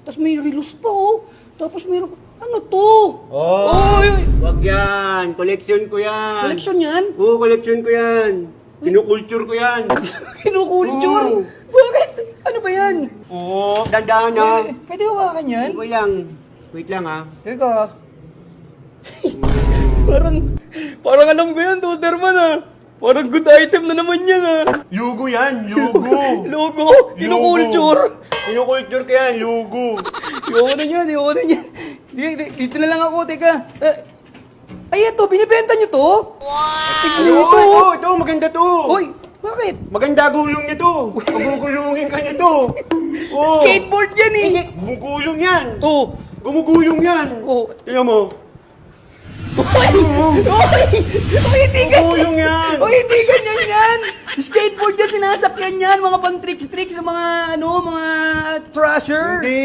Tapos may relos pa, oh. Tapos mayroon, ano to? Oh, Oy! wag yan. Collection ko yan. Collection yan? Oo, collection ko yan. Kinukulture ko yan. Kinukulture? Oo. Bakit? Ano ba yan? Oo, dandaan ha. Pwede hawakan yan? Okay lang. Wait lang ha. Teka. Parang alam ko yan, Doberman ah. Parang good item na naman yan ah. Lugo yan, lugo. Logo, kinukulture. Kinukulture ko yan, lugo. Ayoko na yan. Dito na lang ako, teka. Ay, ito, binibenta nyo to? Tignan Oo, nyo to. ito, maganda to. Hoy, bakit? Maganda gulong nito. Magugulungin ka nito. Oh. Skateboard yan eh. Gumugulong yan. Oh. Gumugulong yan. Oh. Tingnan mo. Oy, hindi ganyan. Gumugulong yan. Oy, hindi ganyan yan. Skateboard yan, sinasakyan yan. Mga pang tricks-tricks, mga, mga trasher. Hindi.